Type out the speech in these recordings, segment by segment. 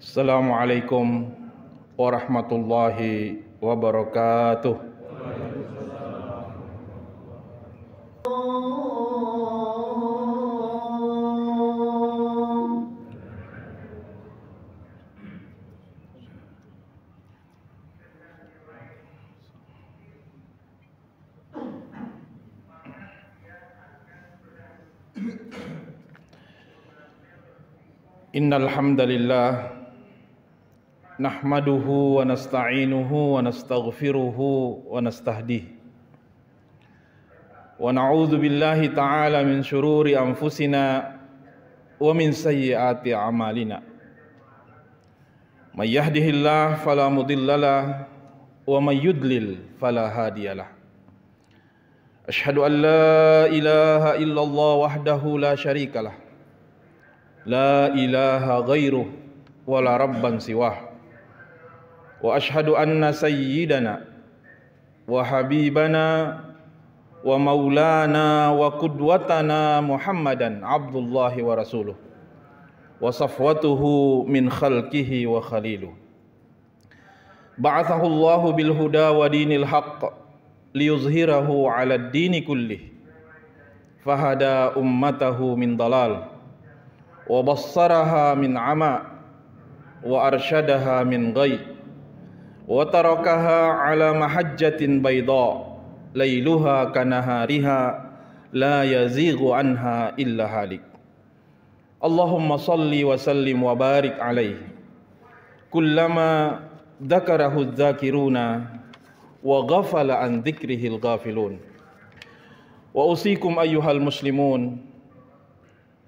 Assalamualaikum warahmatullahi wabarakatuh. Innal hamdalillah nahmaduhu wa nasta'inuhu wa nastaghfiruhu wa nastahdihi wa na'udzu billahi ta'ala min syururi anfusina wa min sayyiati a'malina. May yahdihillahu fala mudhillalah wa may yudlil fala hadiyalah. Asyhadu an la ilaha illallah wahdahu la syarikalah, la ilaha ghairuh wa la rabban siwah. Wa ashhadu anna sayyidana wa habibana wa maulana wa qudwatana Muhammadan abdullahi wa rasuluh wa safwatuhu min khalqihi wa khaliluh. Ba'athahu Allahu bil huda wa dinil haqq liyuzhirahu 'ala ad-dini kullih fahada ummatahu min dalal wa bassaraha min ama wa arsyadaha min ghay wa tarakaha ala mahajjatin bayda lailuha kanahariha la yazighu anha illa halik. Allahumma salli wa sallim wa barik alaihi kullama dzakarahu dzakiruna wa ghafala an dzikrihi al-ghafilun. Wa usikum ayyuhal muslimun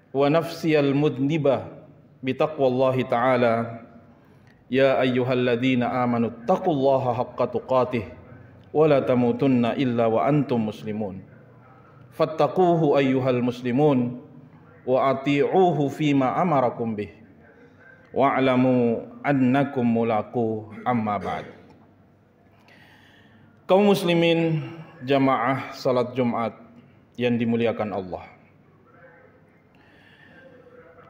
wa nafsiyal mudnibah bitaqwallahi ta'ala. Ya ayyuhalladzina amanu taqullaha haqqa tuqatih wa la tamutunna illa wa antum muslimun. Fattaquhu ayyuhal muslimun wa ati'uhu fima amarakum bih wa'lamu annakum mulaquh amma ba'd. Kaum muslimin jamaah salat Jumat yang dimuliakan Allah,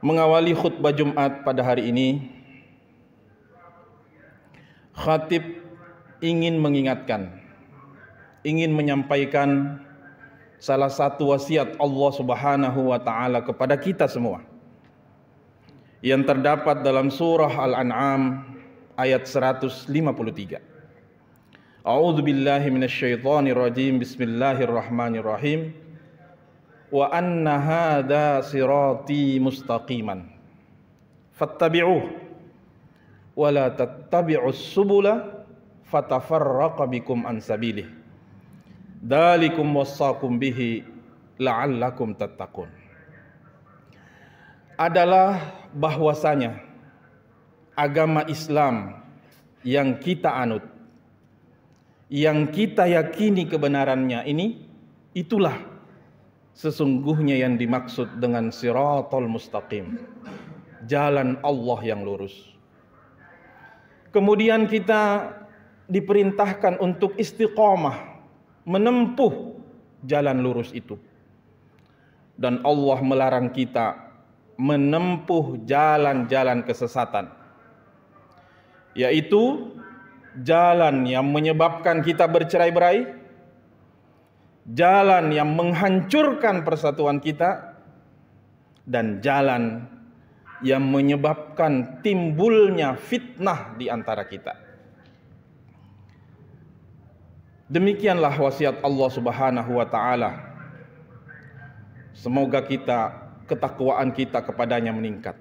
mengawali khutbah Jumat pada hari ini, khatib ingin mengingatkan, ingin menyampaikan salah satu wasiat Allah Subhanahu wa taala kepada kita semua yang terdapat dalam surah Al-An'am ayat 153. A'udzu billahi minasyaitonir rajim. Bismillahirrahmanirrahim. Wa anna hadza sirati mustaqiman fattabi'uhu wa la tattabi'us subula fatafarraqa bikum an sabilih dzalikum wassaqum bihi la'allakum tattaqun. Adalah bahwasanya agama Islam yang kita anut, yang kita yakini kebenarannya ini, itulah sesungguhnya yang dimaksud dengan siratal mustaqim, jalan Allah yang lurus. Kemudian kita diperintahkan untuk istiqamah, menempuh jalan lurus itu. Dan Allah melarang kita menempuh jalan-jalan kesesatan, yaitu jalan yang menyebabkan kita bercerai-berai, jalan yang menghancurkan persatuan kita, dan jalan yang menyebabkan timbulnya fitnah di antara kita. Demikianlah wasiat Allah Subhanahu wa taala. Semoga ketakwaan kita kepadanya meningkat.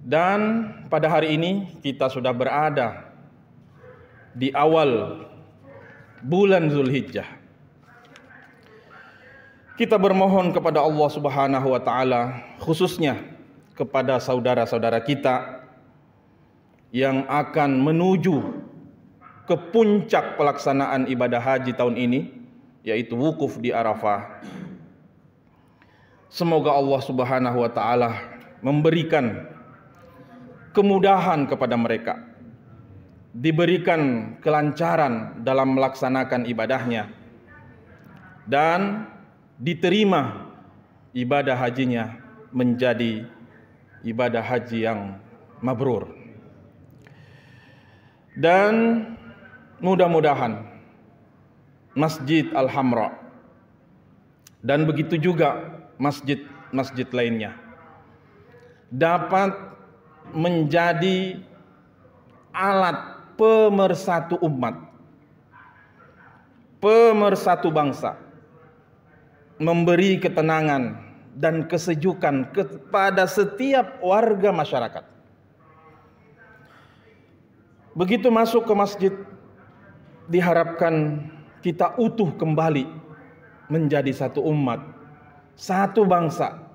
Dan pada hari ini kita sudah berada di awal bulan Zulhijjah. Kita bermohon kepada Allah Subhanahu wa taala, khususnya kepada saudara-saudara kita yang akan menuju ke puncak pelaksanaan ibadah haji tahun ini, yaitu wukuf di Arafah. Semoga Allah Subhanahu wa taala memberikan kemudahan kepada mereka, diberikan kelancaran dalam melaksanakan ibadahnya, dan diterima ibadah hajinya menjadi ibadah haji yang mabrur. Dan mudah-mudahan Masjid Al-Hamra dan begitu juga masjid-masjid lainnya dapat menjadi alat pemersatu umat, pemersatu bangsa, memberi ketenangan dan kesejukan kepada setiap warga masyarakat. Begitu masuk ke masjid, diharapkan kita utuh kembali menjadi satu umat, satu bangsa.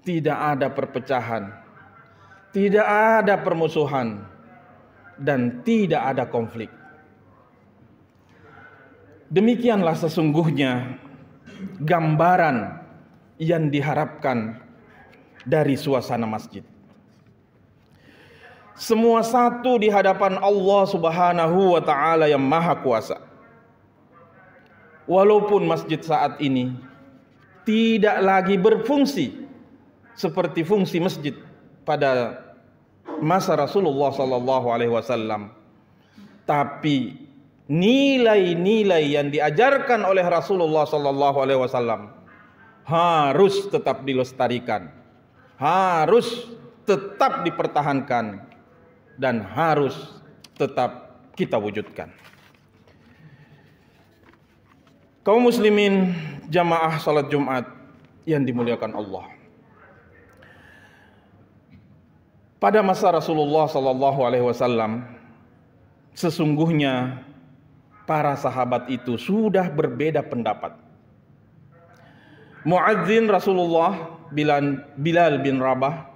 Tidak ada perpecahan, tidak ada permusuhan, dan tidak ada konflik. Demikianlah sesungguhnya gambaran yang diharapkan dari suasana masjid. Semua satu di hadapan Allah Subhanahu wa ta'ala yang maha kuasa. Walaupun masjid saat ini tidak lagi berfungsi seperti fungsi masjid pada masa Rasulullah sallallahu alaihi wasallam, tapi nilai-nilai yang diajarkan oleh Rasulullah sallallahu alaihi wasallam harus tetap dilestarikan, harus tetap dipertahankan, dan harus tetap kita wujudkan. Kaum muslimin jamaah salat Jumat yang dimuliakan Allah. Pada masa Rasulullah sallallahu alaihi wasallam, sesungguhnya para sahabat itu sudah berbeda pendapat. Muadzin Rasulullah Bilal bin Rabah,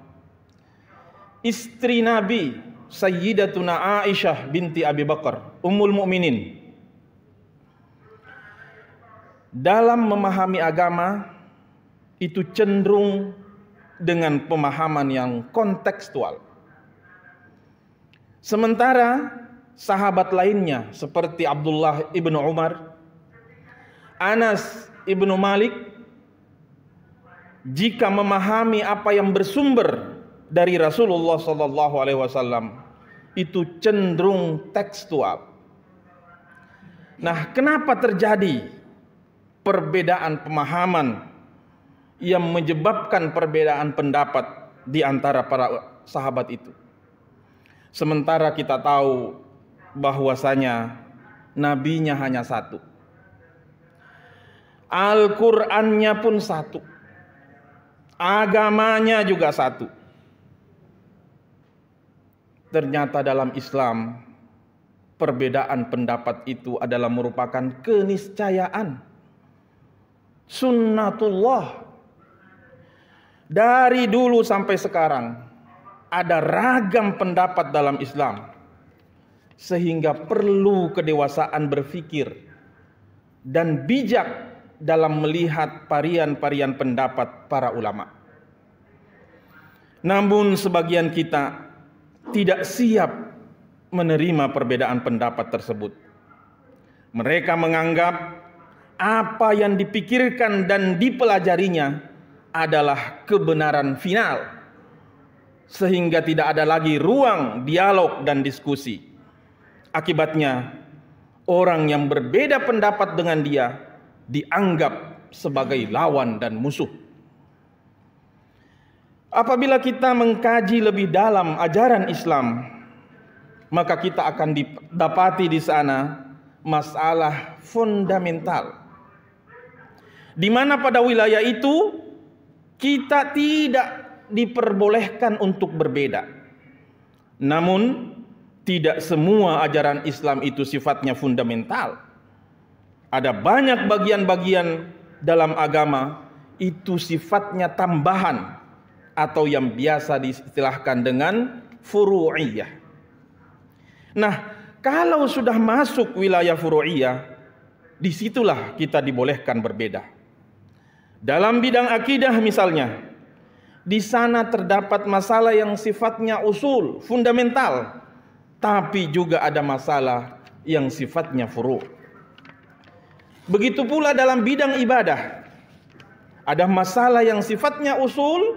istri Nabi Sayyidatuna Aisyah binti Abi Bakar, Ummul Mukminin, dalam memahami agama itu cenderung dengan pemahaman yang kontekstual. Sementara sahabat lainnya seperti Abdullah ibnu Umar, Anas ibnu Malik, jika memahami apa yang bersumber dari Rasulullah sallallahu alaihi wasallam itu cenderung tekstual. Nah, kenapa terjadi perbedaan pemahaman yang menyebabkan perbedaan pendapat di antara para sahabat itu? Sementara kita tahu bahwasanya nabinya hanya satu, Al-Qur'annya pun satu, agamanya juga satu. Ternyata dalam Islam perbedaan pendapat itu adalah merupakan keniscayaan, sunnatullah. Dari dulu sampai sekarang ada ragam pendapat dalam Islam, sehingga perlu kedewasaan berpikir dan bijak dalam melihat varian-varian pendapat para ulama. Namun sebagian kita tidak siap menerima perbedaan pendapat tersebut. Mereka menganggap apa yang dipikirkan dan dipelajarinya adalah kebenaran final, sehingga tidak ada lagi ruang dialog dan diskusi. Akibatnya, orang yang berbeda pendapat dengan dia dianggap sebagai lawan dan musuh. Apabila kita mengkaji lebih dalam ajaran Islam, maka kita akan didapati di sana masalah fundamental, di mana pada wilayah itu kita tidak diperbolehkan untuk berbeda. Namun tidak semua ajaran Islam itu sifatnya fundamental. Ada banyak bagian-bagian dalam agama itu sifatnya tambahan, atau yang biasa diistilahkan dengan furu'iyah. Nah, kalau sudah masuk wilayah furu'iyah, disitulah kita dibolehkan berbeda. Dalam bidang akidah misalnya, di sana terdapat masalah yang sifatnya usul, fundamental, tapi juga ada masalah yang sifatnya furu'. Begitu pula dalam bidang ibadah, ada masalah yang sifatnya usul,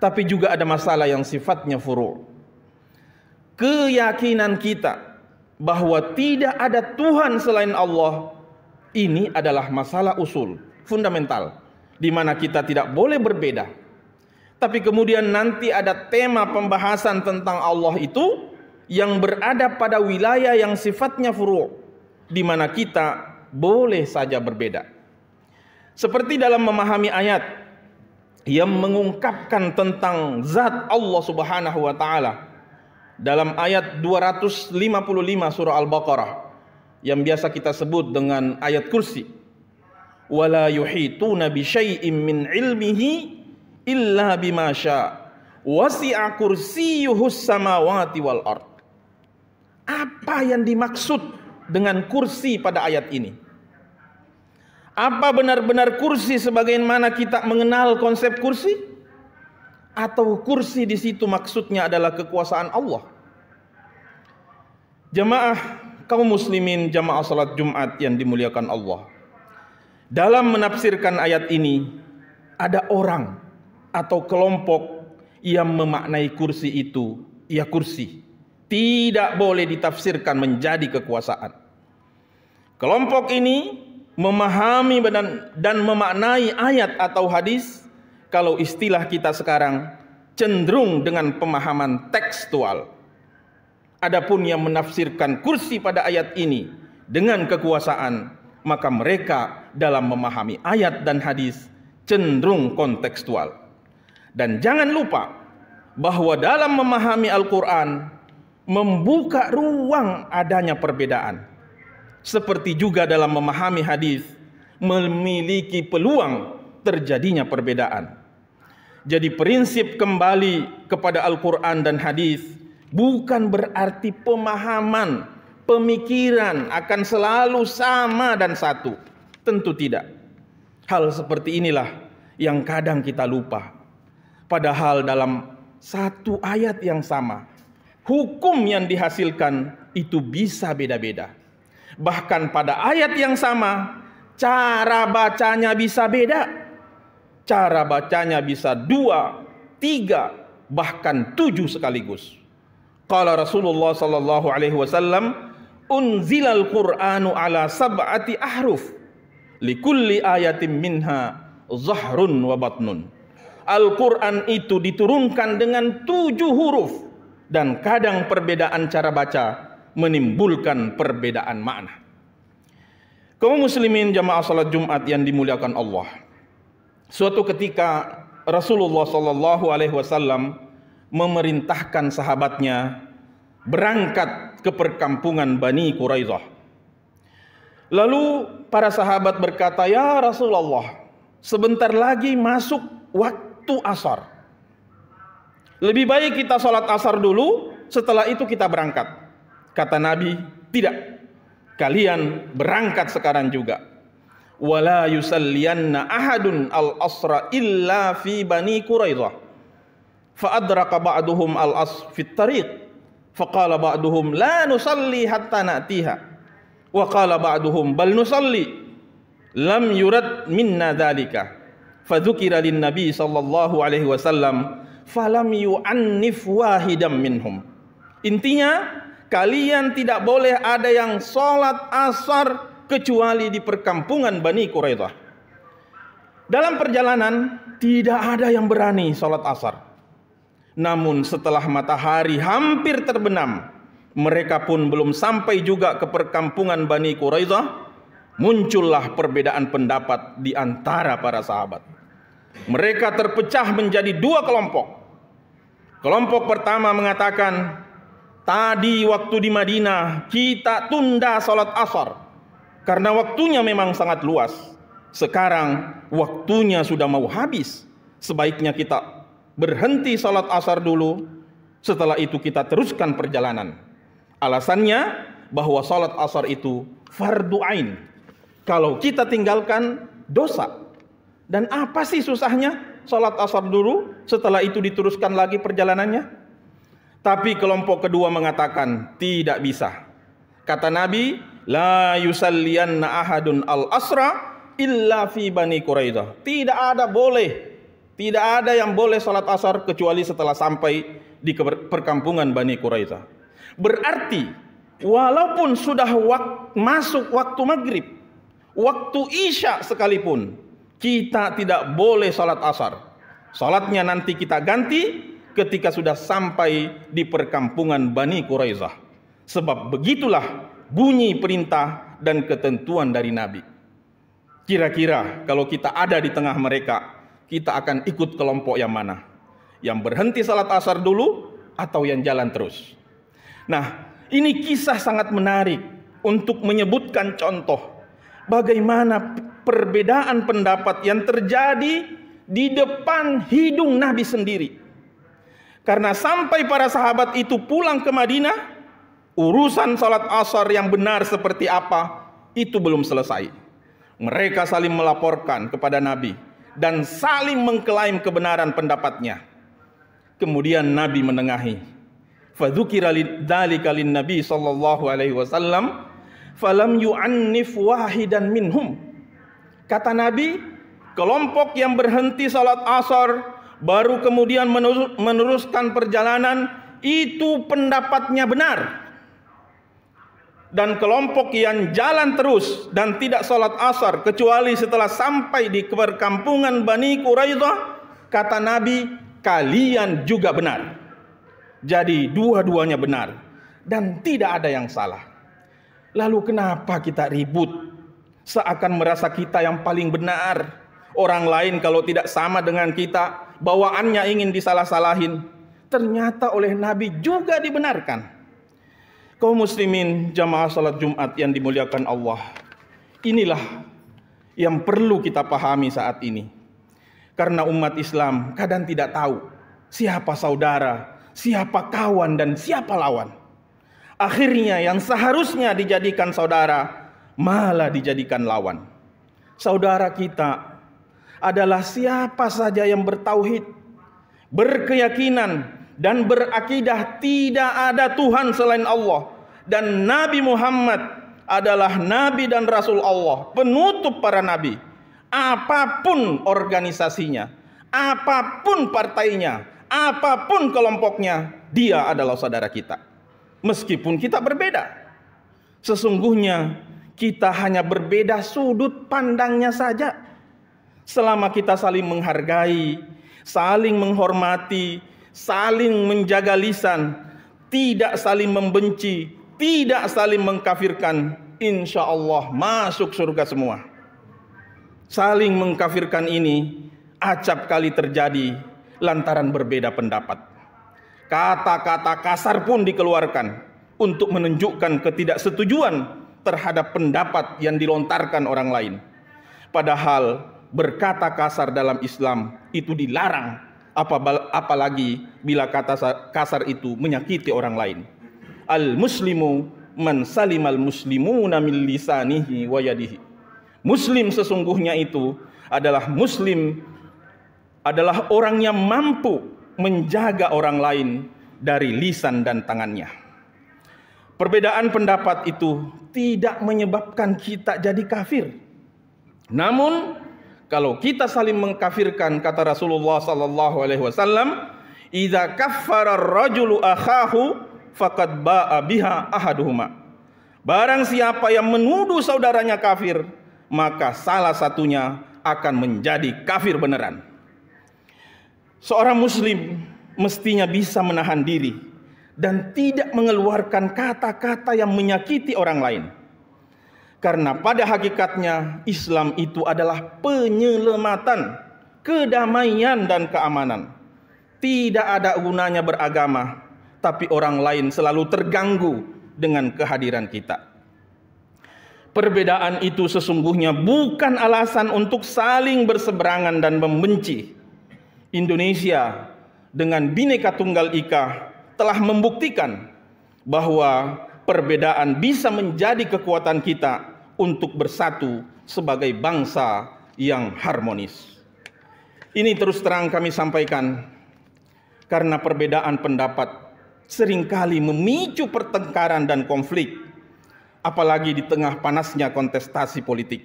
tapi juga ada masalah yang sifatnya furu'. Keyakinan kita bahwa tidak ada Tuhan selain Allah, ini adalah masalah usul, fundamental, di mana kita tidak boleh berbeda. Tapi kemudian nanti ada tema pembahasan tentang Allah itu yang berada pada wilayah yang sifatnya furu', di mana kita boleh saja berbeda. Seperti dalam memahami ayat yang mengungkapkan tentang zat Allah Subhanahu wa taala dalam ayat 255 surah Al-Baqarah yang biasa kita sebut dengan ayat kursi. Wala yuhituna bi syai'in min ilmihi illa bima syaa wasi'a kursiyyuhus samawati wal ard. Apa yang dimaksud dengan kursi pada ayat ini? Apa benar-benar kursi sebagaimana kita mengenal konsep kursi? Atau kursi di situ maksudnya adalah kekuasaan Allah? Jamaah kaum muslimin, jamaah salat Jumat yang dimuliakan Allah. Dalam menafsirkan ayat ini, ada orang atau kelompok yang memaknai kursi itu, ya kursi, tidak boleh ditafsirkan menjadi kekuasaan. Kelompok ini memahami dan memaknai ayat atau hadis, kalau istilah kita sekarang, cenderung dengan pemahaman tekstual. Adapun yang menafsirkan kursi pada ayat ini dengan kekuasaan, maka mereka dalam memahami ayat dan hadis cenderung kontekstual. Dan jangan lupa bahwa dalam memahami Al-Quran membuka ruang adanya perbedaan. Seperti juga dalam memahami hadis memiliki peluang terjadinya perbedaan. Jadi prinsip kembali kepada Al-Quran dan hadis bukan berarti pemahaman, pemikiran akan selalu sama dan satu. Tentu tidak. Hal seperti inilah yang kadang kita lupa. Padahal dalam satu ayat yang sama, hukum yang dihasilkan itu bisa beda-beda. Bahkan pada ayat yang sama, cara bacanya bisa beda. Cara bacanya bisa 2, 3, bahkan 7 sekaligus. Qala Rasulullah sallallahu alaihi wasallam, unzilal Qur'anu ala sab'ati ahruf likulli ayatin minha zahrun wa batnun. Al-Quran itu diturunkan dengan 7 huruf dan kadang perbedaan cara baca menimbulkan perbedaan makna. Kaum muslimin jamaah salat Jumat yang dimuliakan Allah. Suatu ketika Rasulullah sallallahu alaihi wasallam memerintahkan sahabatnya berangkat ke perkampungan Bani Quraidah. Lalu para sahabat berkata, "Ya Rasulullah, sebentar lagi masuk waktu asar. Lebih baik kita sholat asar dulu, setelah itu kita berangkat." Kata Nabi, "Tidak, kalian berangkat sekarang juga. Wala yusalliyanna ahadun al-asra illa fi Bani Quraidah. Fa'adraka ba'duhum al-as fit tariq. Faqala ba'duhum la nusalli hatta na'tiha. Wa qala ba'duhum bal nusalli. Lam yurad minna dhalika. Fadzukira lin Nabi sallallahu alaihi wasallam falam yu'annif wahidam minhum." Intinya, kalian tidak boleh ada yang sholat asar kecuali di perkampungan Bani Quraidah. Dalam perjalanan tidak ada yang berani sholat asar. Namun setelah matahari hampir terbenam, mereka pun belum sampai juga ke perkampungan Bani Quraidah, muncullah perbedaan pendapat di antara para sahabat. Mereka terpecah menjadi 2 kelompok. Kelompok pertama mengatakan, tadi waktu di Madinah kita tunda salat asar karena waktunya memang sangat luas. Sekarang waktunya sudah mau habis, sebaiknya kita berhenti salat asar dulu, setelah itu kita teruskan perjalanan. Alasannya bahwa salat asar itu fardu ain. Kalau kita tinggalkan dosa. Dan apa sih susahnya salat asar dulu, setelah itu diteruskan lagi perjalanannya? Tapi kelompok kedua mengatakan tidak bisa. Kata Nabi, la yusalliyanna ahadun al-asra illa fi Bani Quraidah. Tidak Tidak ada yang boleh salat asar kecuali setelah sampai di perkampungan Bani Quraidah. Berarti walaupun sudah masuk waktu maghrib, waktu isya sekalipun, kita tidak boleh salat asar. Salatnya nanti kita ganti ketika sudah sampai di perkampungan Bani Quraidah. Sebab begitulah bunyi perintah dan ketentuan dari Nabi. Kira-kira kalau kita ada di tengah mereka, kita akan ikut kelompok yang mana? Yang berhenti salat asar dulu atau yang jalan terus? Nah, ini kisah sangat menarik untuk menyebutkan contoh bagaimana perbedaan pendapat yang terjadi di depan hidung Nabi sendiri. Karena sampai para sahabat itu pulang ke Madinah, urusan salat asar yang benar seperti apa itu belum selesai. Mereka saling melaporkan kepada Nabi dan saling mengklaim kebenaran pendapatnya. Kemudian Nabi menengahi. Fadzukira dzalika lin-nabi sallallahu alaihi wasallam falam yu'annif wahidan minhum. Kata Nabi, kelompok yang berhenti salat asar baru kemudian meneruskan perjalanan itu pendapatnya benar. Dan kelompok yang jalan terus dan tidak salat asar kecuali setelah sampai di perkampungan Bani Quraidah, kata Nabi, kalian juga benar. Jadi dua-duanya benar dan tidak ada yang salah. Lalu kenapa kita ribut seakan merasa kita yang paling benar? Orang lain kalau tidak sama dengan kita, bawaannya ingin disalah-salahin. Ternyata oleh Nabi juga dibenarkan. Kaum muslimin jamaah salat Jumat yang dimuliakan Allah, inilah yang perlu kita pahami saat ini. Karena umat Islam kadang tidak tahu siapa saudara, siapa kawan, dan siapa lawan. Akhirnya yang seharusnya dijadikan saudara malah dijadikan lawan. Saudara kita adalah siapa saja yang bertauhid, berkeyakinan dan berakidah tidak ada Tuhan selain Allah, dan Nabi Muhammad adalah Nabi dan Rasul Allah, penutup para Nabi. Apapun organisasinya, apapun partainya, apapun kelompoknya, dia adalah saudara kita. Meskipun kita berbeda, sesungguhnya kita hanya berbeda sudut pandangnya saja. Selama kita saling menghargai, saling menghormati, saling menjaga lisan, tidak saling membenci, tidak saling mengkafirkan, insya Allah masuk surga semua. Saling mengkafirkan ini acap kali terjadi lantaran berbeda pendapat. Kata-kata kasar pun dikeluarkan untuk menunjukkan ketidaksetujuan terhadap pendapat yang dilontarkan orang lain. Padahal berkata kasar dalam Islam itu dilarang, apalagi bila kata kasar itu menyakiti orang lain. Al-muslimu man salimal muslimuna min lisanihi wa yadihi. Muslim sesungguhnya itu adalah orang yang mampu menjaga orang lain dari lisan dan tangannya. Perbedaan pendapat itu tidak menyebabkan kita jadi kafir. Namun kalau kita saling mengkafirkan, kata Rasulullah sallallahu alaihi wasallam, "Idza kaffara ar-rajulu akhahu faqad ba'a biha ahaduhuma." Barang siapa yang menuduh saudaranya kafir, maka salah satunya akan menjadi kafir beneran. Seorang muslim mestinya bisa menahan diri dan tidak mengeluarkan kata-kata yang menyakiti orang lain. Karena pada hakikatnya Islam itu adalah penyelamatan, kedamaian dan keamanan. Tidak ada gunanya beragama, tapi orang lain selalu terganggu dengan kehadiran kita. Perbedaan itu sesungguhnya bukan alasan untuk saling berseberangan dan membenci. Indonesia dengan Bhinneka Tunggal Ika telah membuktikan bahwa perbedaan bisa menjadi kekuatan kita untuk bersatu sebagai bangsa yang harmonis. Ini terus terang kami sampaikan karena perbedaan pendapat seringkali memicu pertengkaran dan konflik, apalagi di tengah panasnya kontestasi politik.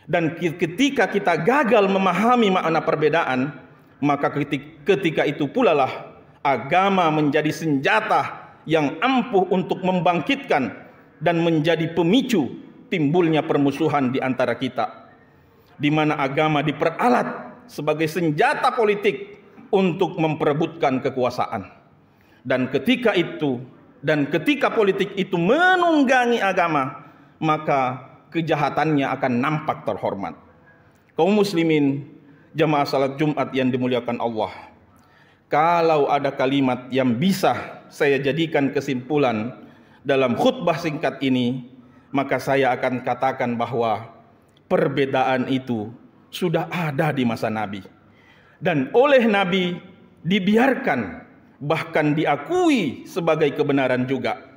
Dan ketika kita gagal memahami makna perbedaan, maka ketika itu pula lah agama menjadi senjata yang ampuh untuk membangkitkan dan menjadi pemicu timbulnya permusuhan di antara kita, di mana agama diperalat sebagai senjata politik untuk memperebutkan kekuasaan. Dan ketika politik itu menunggangi agama, maka kejahatannya akan nampak terhormat. Kaum muslimin, jamaah salat Jumat yang dimuliakan Allah, kalau ada kalimat yang bisa saya jadikan kesimpulan dalam khutbah singkat ini, maka saya akan katakan bahwa perbedaan itu sudah ada di masa Nabi, dan oleh Nabi dibiarkan, bahkan diakui sebagai kebenaran juga.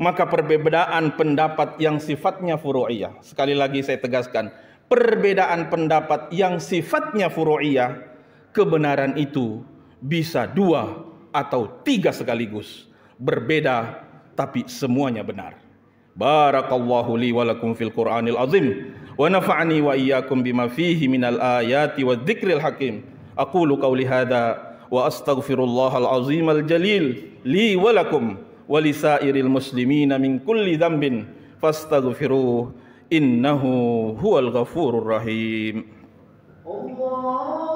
Maka perbedaan pendapat yang sifatnya furu'iyah, sekali lagi saya tegaskan, perbedaan pendapat yang sifatnya furu'iyah, kebenaran itu bisa 2 atau 3 sekaligus, berbeda tapi semuanya benar. Barakallahu li wa lakum fil Qur'anil azim wa nafa'ani wa iyyakum bima fihi minal ayati wadh-dhikril hakim. Aqulu qawli hadza wa astaghfirullahal azimal jalil li wa lakum wa lisairil muslimina min kulli dhanbin fastaghfiruhu innahu huwal ghafurur rahim. Allah